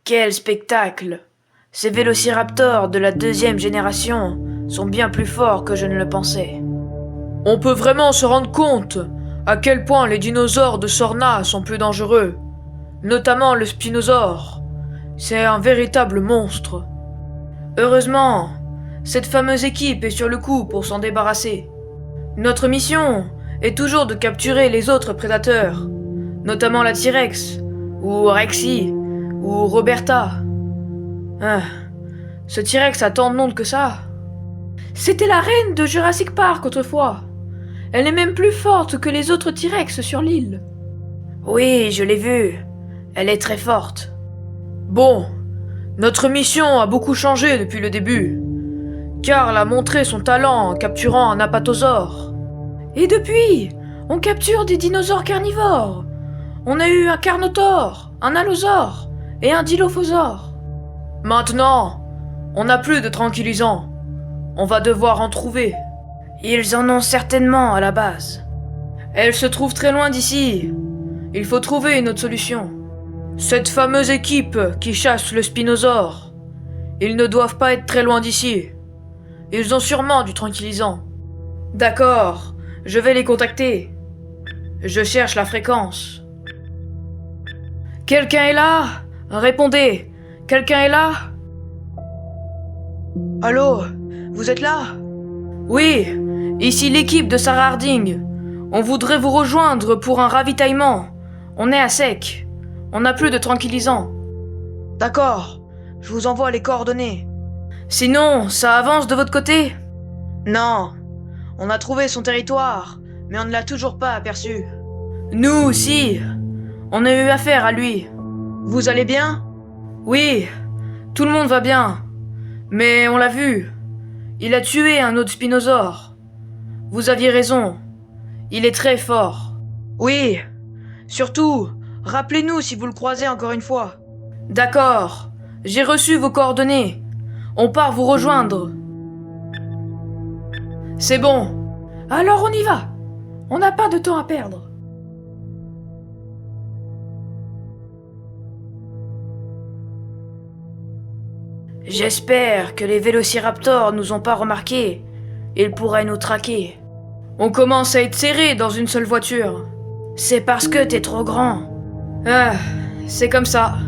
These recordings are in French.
Quel spectacle! Ces vélociraptors de la 2e génération sont bien plus forts que je ne le pensais. On peut vraiment se rendre compte à quel point les dinosaures de Sorna sont plus dangereux, notamment le spinosaure. C'est un véritable monstre. Heureusement, cette fameuse équipe est sur le coup pour s'en débarrasser. Notre mission est toujours de capturer les autres prédateurs, notamment la T-Rex, ou Rexy, ou Roberta. Ah, ce T-Rex a tant de noms que ça. C'était la reine de Jurassic Park autrefois. Elle est même plus forte que les autres T-Rex sur l'île. Oui, je l'ai vue. Elle est très forte. Bon, notre mission a beaucoup changé depuis le début. Karl a montré son talent en capturant un apatosaure. Et depuis, on capture des dinosaures carnivores. On a eu un carnotaure, un allosaure et un dilophosaure. Maintenant, on n'a plus de tranquillisants. On va devoir en trouver. Ils en ont certainement à la base. Elle se trouve très loin d'ici. Il faut trouver une autre solution. Cette fameuse équipe qui chasse le spinosaure. Ils ne doivent pas être très loin d'ici. Ils ont sûrement du tranquillisant. D'accord, je vais les contacter. Je cherche la fréquence. Quelqu'un est là? Répondez. Quelqu'un est là? Allô? Vous êtes là? Oui, ici l'équipe de Sarah Harding. On voudrait vous rejoindre pour un ravitaillement. On est à sec. On n'a plus de tranquillisant. D'accord, je vous envoie les coordonnées. Sinon, ça avance de votre côté? Non, on a trouvé son territoire, mais on ne l'a toujours pas aperçu. Nous aussi. On a eu affaire à lui. Vous allez bien? Oui, tout le monde va bien. Mais on l'a vu. Il a tué un autre spinosaure. Vous aviez raison. Il est très fort. Oui, surtout, rappelez-nous si vous le croisez encore une fois. D'accord, j'ai reçu vos coordonnées. On part vous rejoindre. C'est bon. Alors on y va. On n'a pas de temps à perdre. J'espère que les vélociraptors nous ont pas remarqués. Ils pourraient nous traquer. On commence à être serré dans une seule voiture. C'est parce que t'es trop grand. Ah, c'est comme ça.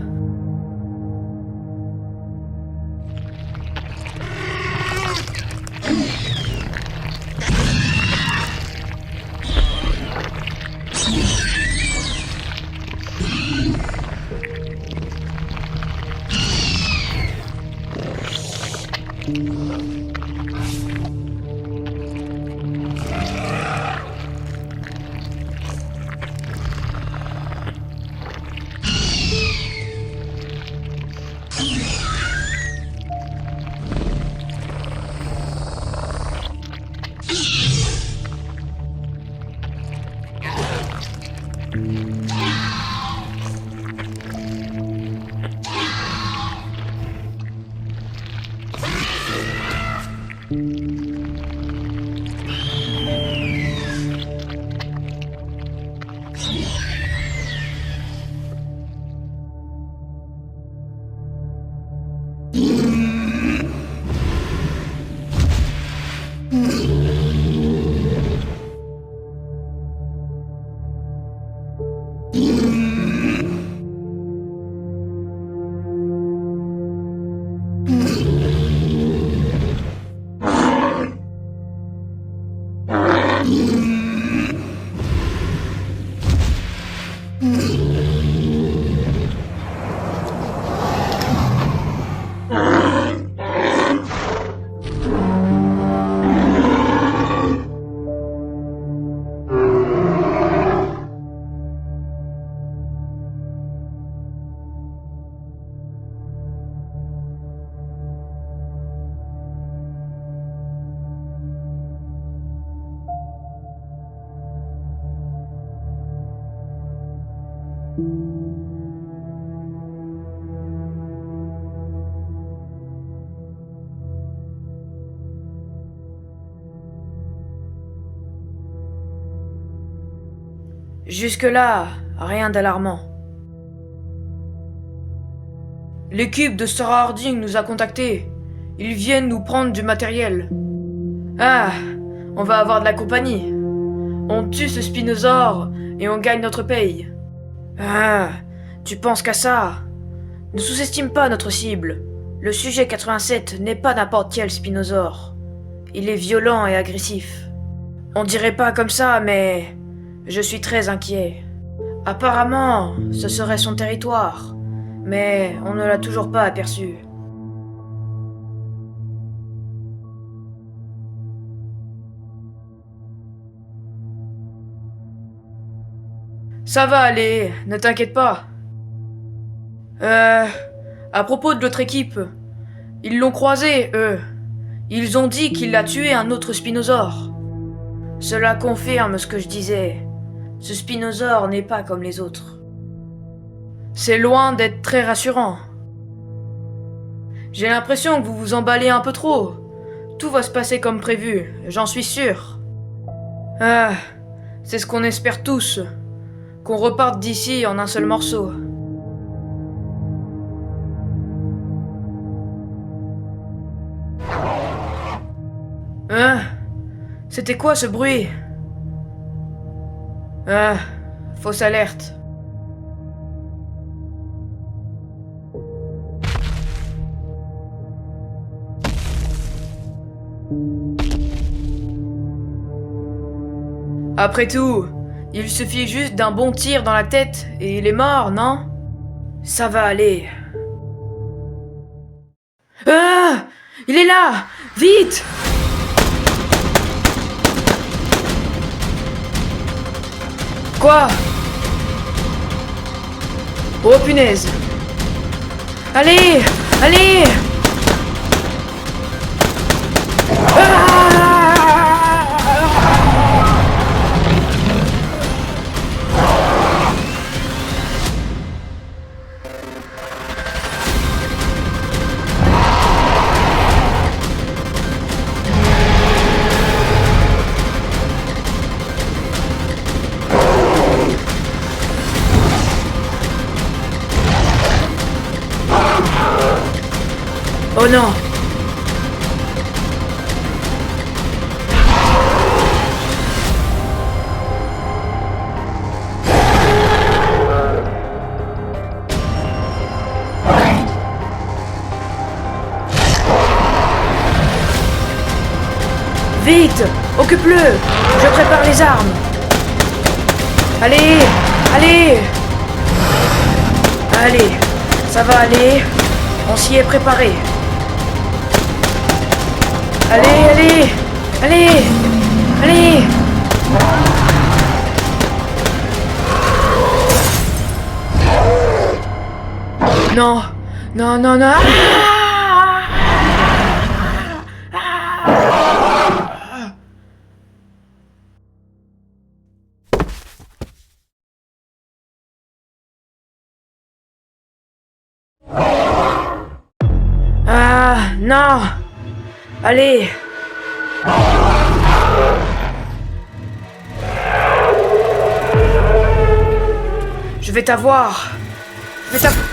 Jusque-là, rien d'alarmant. L'équipe de Sarah Harding nous a contactés. Ils viennent nous prendre du matériel. Ah, on va avoir de la compagnie. On tue ce spinosaure et on gagne notre paye. Ah, tu penses qu'à ça? Ne sous-estime pas notre cible. Le sujet 87 n'est pas n'importe quel spinosaure. Il est violent et agressif. On dirait pas comme ça, mais je suis très inquiet. Apparemment, ce serait son territoire, mais on ne l'a toujours pas aperçu. Ça va aller, ne t'inquiète pas. À propos de l'autre équipe, ils l'ont croisé, eux. Ils ont dit qu'il a tué un autre spinosaure. Cela confirme ce que je disais. Ce spinosaure n'est pas comme les autres. C'est loin d'être très rassurant. J'ai l'impression que vous vous emballez un peu trop. Tout va se passer comme prévu, j'en suis sûr. Ah, c'est ce qu'on espère tous. Qu'on reparte d'ici en un seul morceau. Hein? C'était quoi ce bruit? Ah, fausse alerte. Après tout, il suffit juste d'un bon tir dans la tête et il est mort, non? Ça va aller. Ah! Il est là! Vite! Quoi? Oh punaise! Allez! Allez! Oh non! Vite! Occupe-le! Je prépare les armes! Allez! Allez! Allez! Ça va aller! On s'y est préparé! Allez, allez! Allez! Allez! Non! Non, non, non! Ah, non! Allez! Je vais t'avoir! Je vais t'avoir!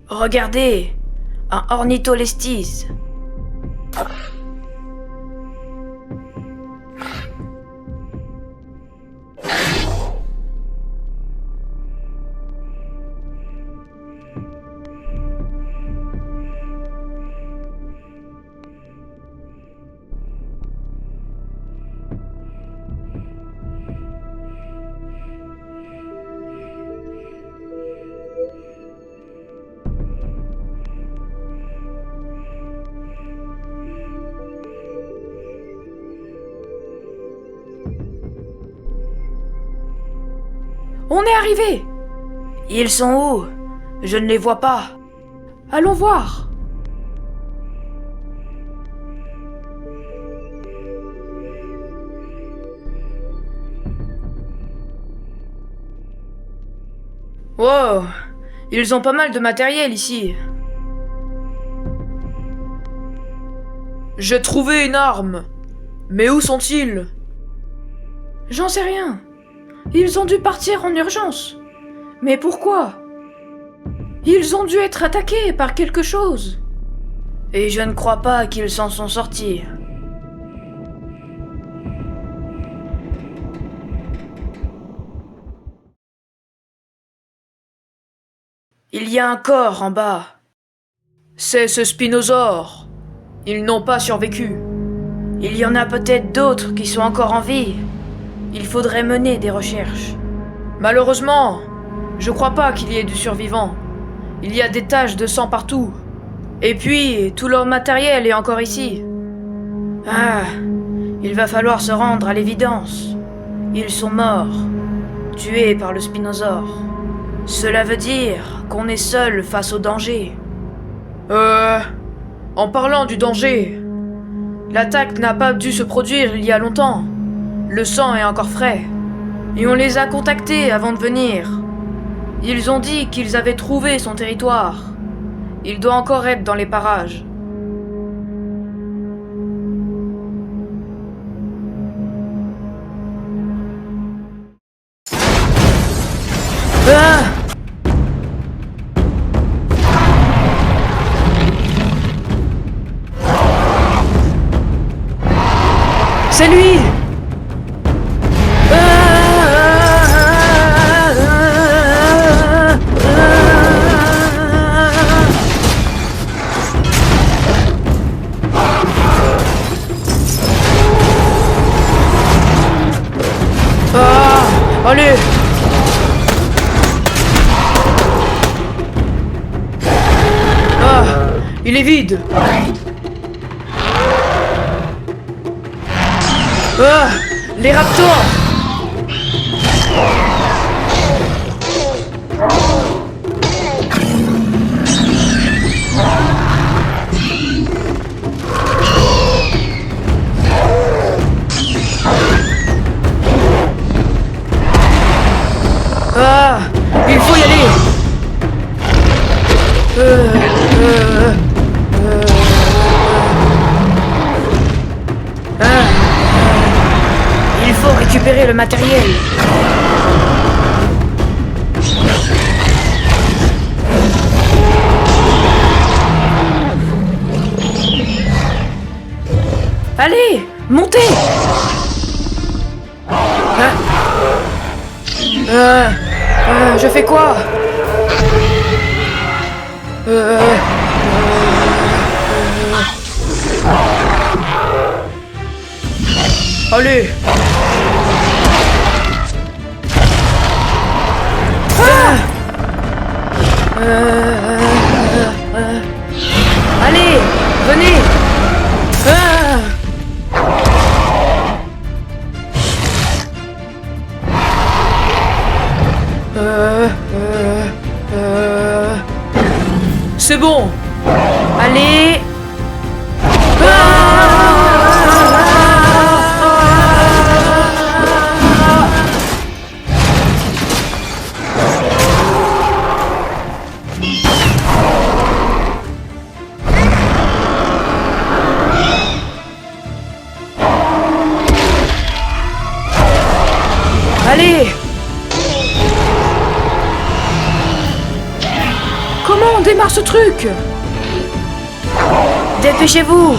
Regardez! Un ornitholestis! On est arrivé! Ils sont où? Je ne les vois pas. Allons voir. Wow, ils ont pas mal de matériel ici. J'ai trouvé une arme. Mais où sont-ils? J'en sais rien. Ils ont dû partir en urgence. Mais pourquoi? Ils ont dû être attaqués par quelque chose. Et je ne crois pas qu'ils s'en sont sortis. Il y a un corps en bas. C'est ce spinosaure. Ils n'ont pas survécu. Il y en a peut-être d'autres qui sont encore en vie. Il faudrait mener des recherches. Malheureusement, je crois pas qu'il y ait du survivant. Il y a des taches de sang partout. Et puis, tout leur matériel est encore ici. Ah, il va falloir se rendre à l'évidence. Ils sont morts, tués par le spinosaure. Cela veut dire qu'on est seul face au danger. En parlant du danger, l'attaque n'a pas dû se produire il y a longtemps. Le sang est encore frais. Et on les a contactés avant de venir. Ils ont dit qu'ils avaient trouvé son territoire. Il doit encore être dans les parages. Ah! C'est lui! Allez! Ah! Il est vide! Ah! Les raptors! Ah! Il faut y aller! Il faut récupérer le matériel. Allez, montez! Je fais quoi? Allez! Allez, venez! C'est bon! Allez! Allez! Comment on démarre ce truc? Dépêchez-vous!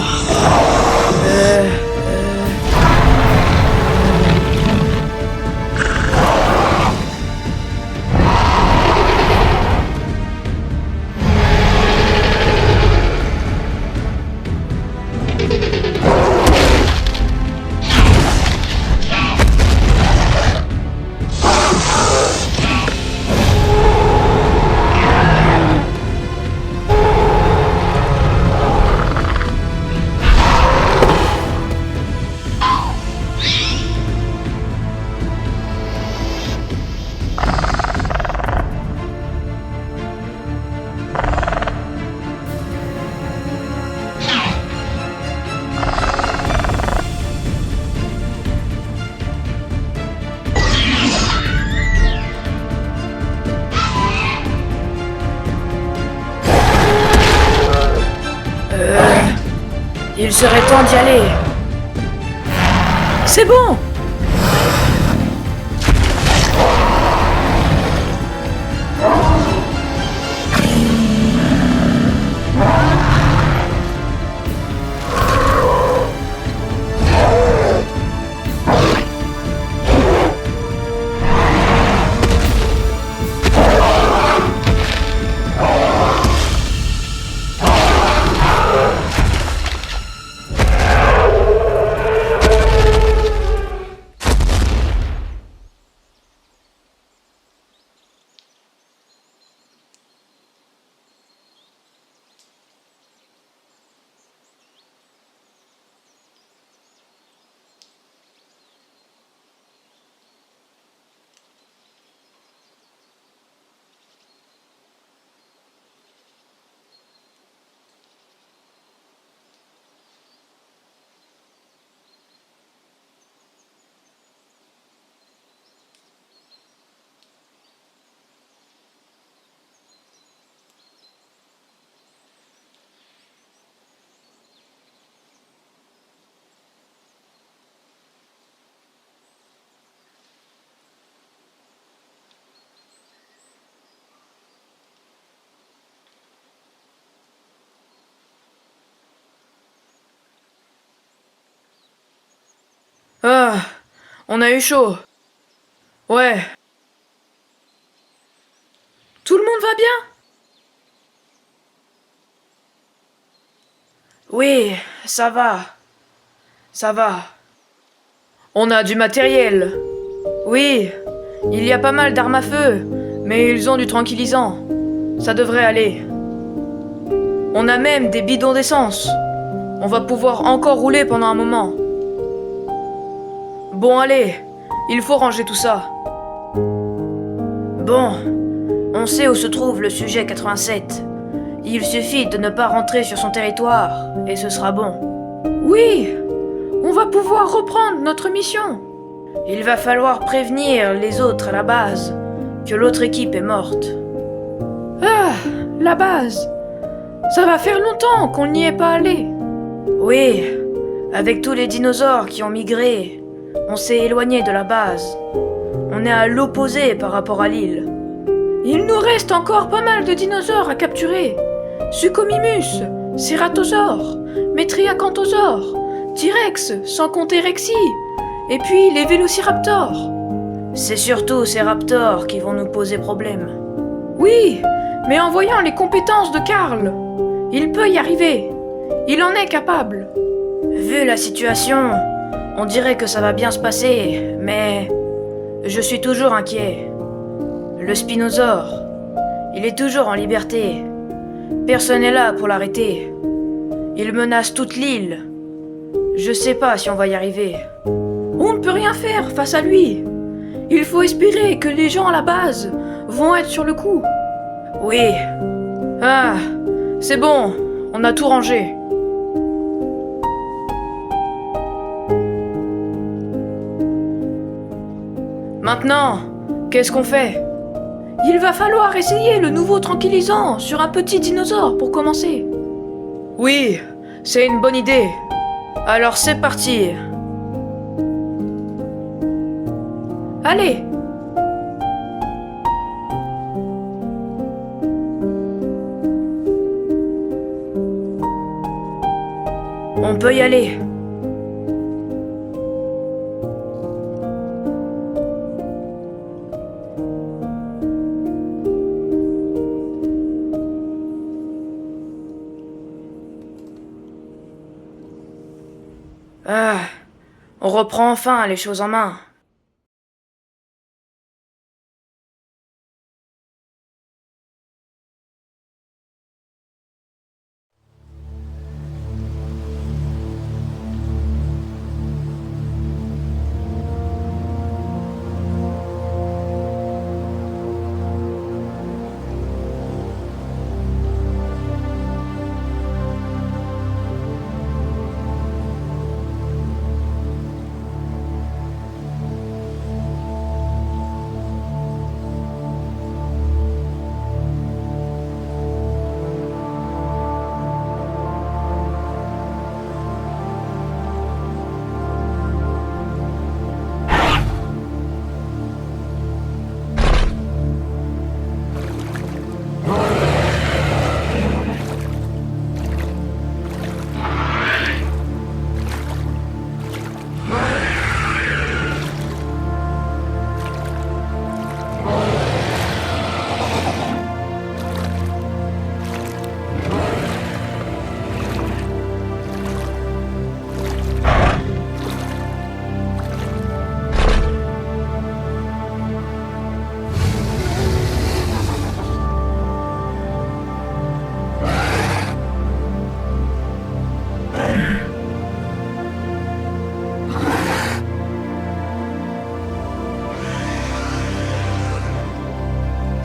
serait temps d'y aller. C'est bon! Ah, on a eu chaud. Ouais. Tout le monde va bien? Oui, ça va. Ça va. On a du matériel. Oui, il y a pas mal d'armes à feu, mais ils ont du tranquillisant. Ça devrait aller. On a même des bidons d'essence. On va pouvoir encore rouler pendant un moment. Bon, allez, il faut ranger tout ça. Bon, on sait où se trouve le sujet 87. Il suffit de ne pas rentrer sur son territoire, et ce sera bon. Oui! On va pouvoir reprendre notre mission. Il va falloir prévenir les autres à la base que l'autre équipe est morte. Ah, la base. Ça va faire longtemps qu'on n'y est pas allé. Oui, avec tous les dinosaures qui ont migré, on s'est éloigné de la base. On est à l'opposé par rapport à l'île. Il nous reste encore pas mal de dinosaures à capturer. Suchomimus, Ceratosaure, Metriacanthosaure, T-Rex, sans compter Rexy, et puis les Vélociraptors. C'est surtout ces raptors qui vont nous poser problème. Oui, mais en voyant les compétences de Karl, il peut y arriver. Il en est capable. Vu la situation, on dirait que ça va bien se passer, mais je suis toujours inquiet. Le Spinosaure, il est toujours en liberté. Personne n'est là pour l'arrêter. Il menace toute l'île. Je sais pas si on va y arriver. On ne peut rien faire face à lui. Il faut espérer que les gens à la base vont être sur le coup. Oui. Ah, c'est bon, on a tout rangé. Maintenant, qu'est-ce qu'on fait? Il va falloir essayer le nouveau tranquillisant sur un petit dinosaure pour commencer. Oui, c'est une bonne idée. Alors c'est parti. Allez. On peut y aller. Ah, on reprend enfin les choses en main.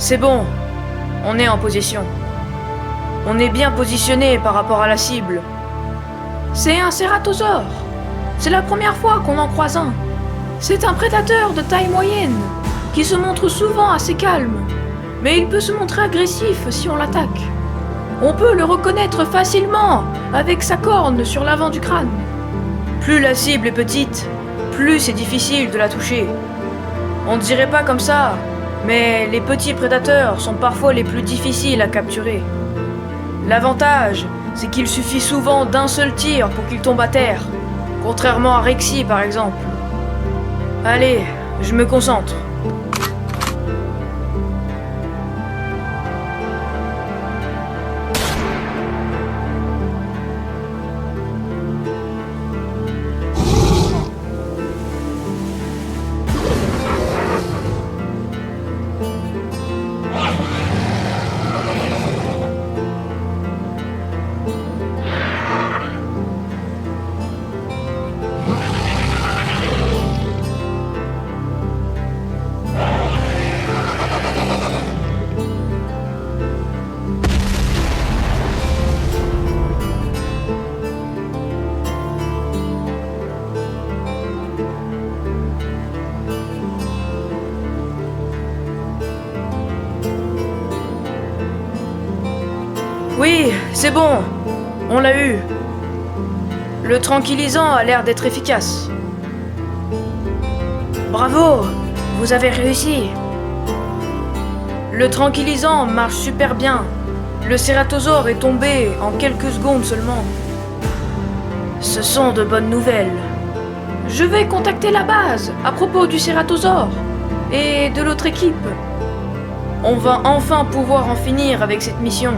C'est bon, on est en position. On est bien positionné par rapport à la cible. C'est un cératosaure. C'est la première fois qu'on en croise un. C'est un prédateur de taille moyenne, qui se montre souvent assez calme, mais il peut se montrer agressif si on l'attaque. On peut le reconnaître facilement avec sa corne sur l'avant du crâne. Plus la cible est petite, plus c'est difficile de la toucher. On ne dirait pas comme ça, mais les petits prédateurs sont parfois les plus difficiles à capturer. L'avantage, c'est qu'il suffit souvent d'un seul tir pour qu'il tombe à terre, contrairement à Rexy par exemple. Allez, je me concentre. Oui, c'est bon. On l'a eu. Le tranquillisant a l'air d'être efficace. Bravo, vous avez réussi. Le tranquillisant marche super bien. Le cératosaure est tombé en quelques secondes seulement. Ce sont de bonnes nouvelles. Je vais contacter la base à propos du cératosaure et de l'autre équipe. On va enfin pouvoir en finir avec cette mission.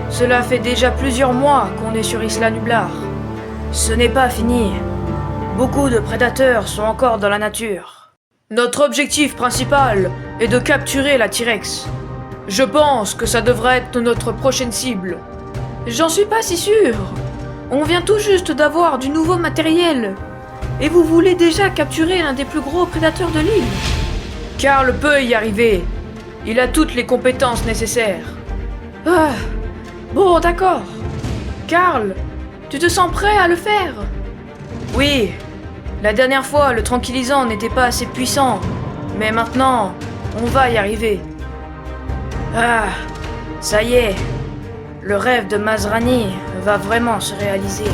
Cela fait déjà plusieurs mois qu'on est sur Isla Nublar. Ce n'est pas fini. Beaucoup de prédateurs sont encore dans la nature. Notre objectif principal est de capturer la T-Rex. Je pense que ça devrait être notre prochaine cible. J'en suis pas si sûr. On vient tout juste d'avoir du nouveau matériel. Et vous voulez déjà capturer l'un des plus gros prédateurs de l'île? Karl peut y arriver. Il a toutes les compétences nécessaires. Ah, bon, d'accord. Karl, tu te sens prêt à le faire? Oui. La dernière fois, le tranquillisant n'était pas assez puissant. Mais maintenant, on va y arriver. Ah, ça y est. Le rêve de Masrani va vraiment se réaliser.